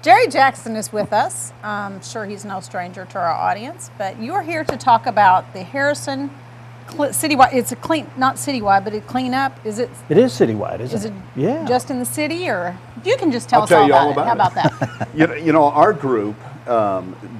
Jerry Jackson is with us. I'm sure he's no stranger to our audience, but you are here to talk about the Harrison citywide. It's a clean, not citywide, but a cleanup. Is it? It is citywide, isn't Is it? it Yeah. just in the city, or you can just tell I'll us tell all you all about it? about How it. about that? You know, our group,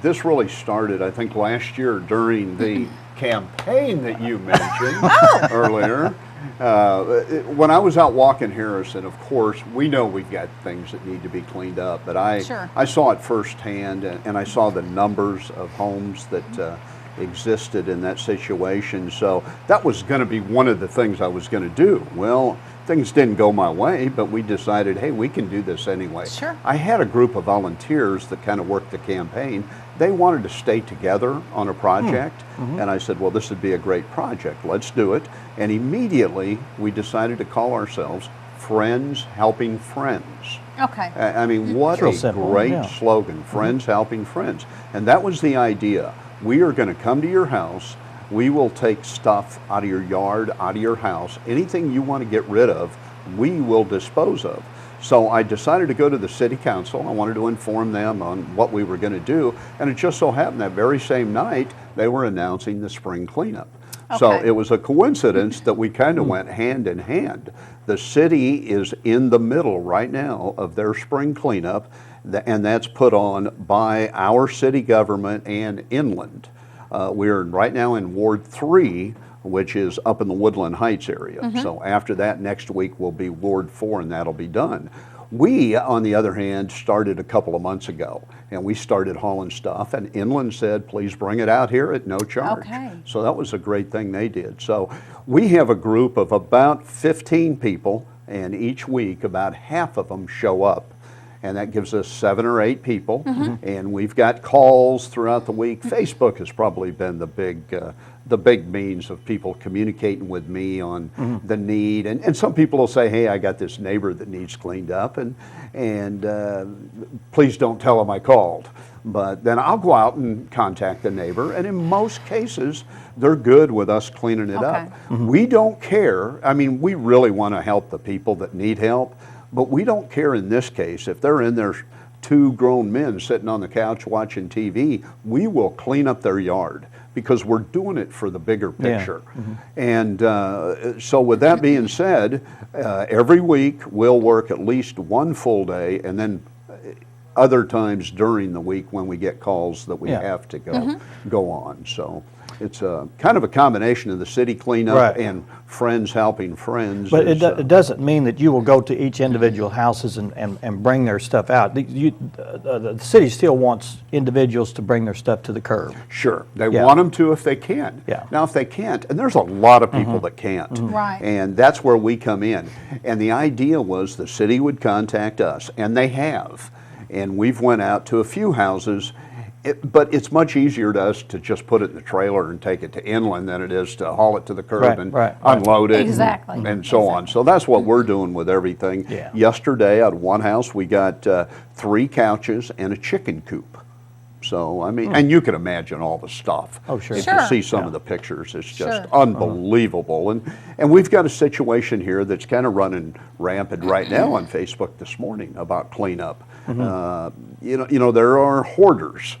this really started, I think, last year during the campaign that you mentioned earlier. When I was out walking Harrison, of course, we know we've got things that need to be cleaned up, but I saw it firsthand, and I saw the numbers of homes that existed in that situation. So that was going to be one of the things I was going to do. Well, things didn't go my way, but we decided, hey, we can do this anyway. Sure. I had a group of volunteers that kind of worked the campaign. They wanted to stay together on a project, and I said, well, this would be a great project. Let's do it. And immediately we decided to call ourselves Friends Helping Friends. Okay. I mean, what Real a simple, great yeah. slogan, Friends Helping Friends. And that was the idea. We are going to come to your house. We will take stuff out of your yard, out of your house. Anything you want to get rid of, we will dispose of. So I decided to go to the city council. I wanted to inform them on what we were going to do. And it just so happened that very same night, they were announcing the spring cleanup. So Okay. it was a coincidence that we kind of went hand in hand. The city is in the middle right now of their spring cleanup, and that's put on by our city government and inland. We're right now in Ward 3, which is up in the Woodland Heights area. So after that, next week will be Ward 4, and that'll be done. We, on the other hand, started a couple of months ago, and we started hauling stuff, and Inland said, please bring it out here at no charge. Okay. So that was a great thing they did. So we have a group of about 15 people, and each week about half of them show up. And that gives us 7 or 8 people, and we've got calls throughout the week. Facebook has probably been the big means of people communicating with me on the need. And some people will say, hey, I got this neighbor that needs cleaned up, and please don't tell them I called. But then I'll go out and contact the neighbor, and in most cases, they're good with us cleaning it up. We don't care. I mean, we really want to help the people that need help. But we don't care in this case. If they're in there, 2 grown men sitting on the couch watching TV, we will clean up their yard because we're doing it for the bigger picture. And so with that being said, every week we'll work at least 1 full day, and then other times during the week when we get calls that we have to go on. So it's a kind of a combination of the city cleanup and Friends Helping Friends. But it doesn't mean that you will go to each individual houses and bring their stuff out. The city still wants individuals to bring their stuff to the curb. Sure, they want them to if they can. Now if they can't, and there's a lot of people that can't. Right. And that's where we come in. And the idea was the city would contact us, and they have. And we've went out to a few houses. But it's much easier to us to just put it in the trailer and take it to Inland than it is to haul it to the curb and unload it and so on. So that's what we're doing with everything. Yesterday at one house we got 3 couches and a chicken coop. So, I mean, and you can imagine all the stuff. Oh, sure. If you see some of the pictures, it's just unbelievable. And we've got a situation here that's kind of running rampant right now on Facebook this morning about cleanup. You know, there are hoarders.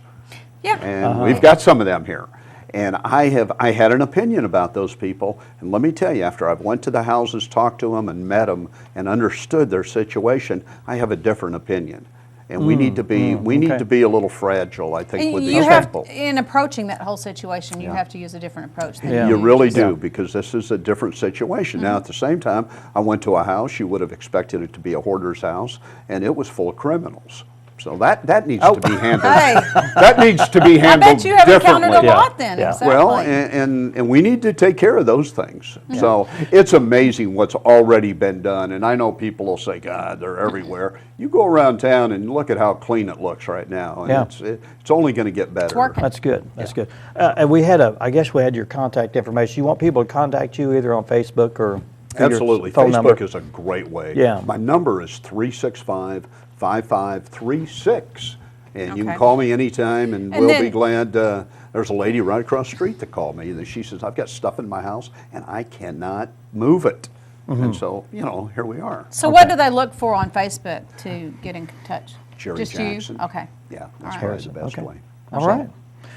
And we've got some of them here. And I had an opinion about those people. And let me tell you, after I've went to the houses, talked to them, and met them, and understood their situation, I have a different opinion. And we need to be need to be a little fragile, I think, with these people. In approaching that whole situation, you have to use a different approach. You really do, because this is a different situation. Now, at the same time, I went to a house. You would have expected it to be a hoarder's house, and it was full of criminals. So that needs to be handled. That needs to be handled differently. I bet you have encountered a lot then. Exactly. Well, and we need to take care of those things. So it's amazing what's already been done. And I know people will say, God, they're everywhere. You go around town and look at how clean it looks right now. And it's only going to get better. It's working. That's good. That's good. And we had I guess we had your contact information. You want people to contact you either on Facebook or Absolutely. Your phone Facebook number? is a great way. Yeah. My number is 365-5536. And you can call me anytime, and we'll be glad. There's a lady right across the street that called me. She says, I've got stuff in my house, and I cannot move it. And so, here we are. So what do they look for on Facebook to get in touch? Jerry Just Jackson. you? Okay. Yeah, that's All right. probably the best Okay. way. All right.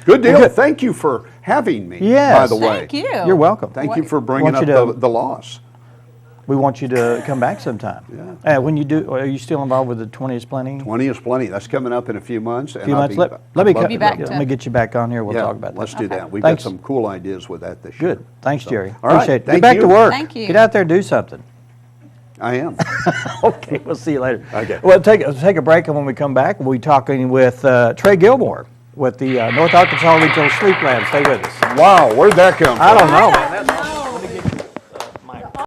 Good deal. Well, good. Thank you for having me, Yes. by the way. Thank you. You're welcome. Thank you What- for bringing Want up you to- the loss. We want you to come back sometime. Yeah. When you do, are you still involved with the 20 is Plenty? 20 is plenty. That's coming up in a few months. Few months. Let me I'd love Be to back do to- let me get you back on here. We'll Yeah, talk about that. let's do Okay. that. We've Thanks. got some cool ideas with that this year. Good. Thanks, So, Jerry. all right. Appreciate it. Thank Get back you. to work. Thank you. Get out there, do something. I am. Okay, we'll see you later. Okay. Well, take a break, and when we come back, we'll be talking with Trey Gilmore with the North Arkansas Regional Sleep Lab. Stay with us. Wow, where'd that come from? I don't know, man. That's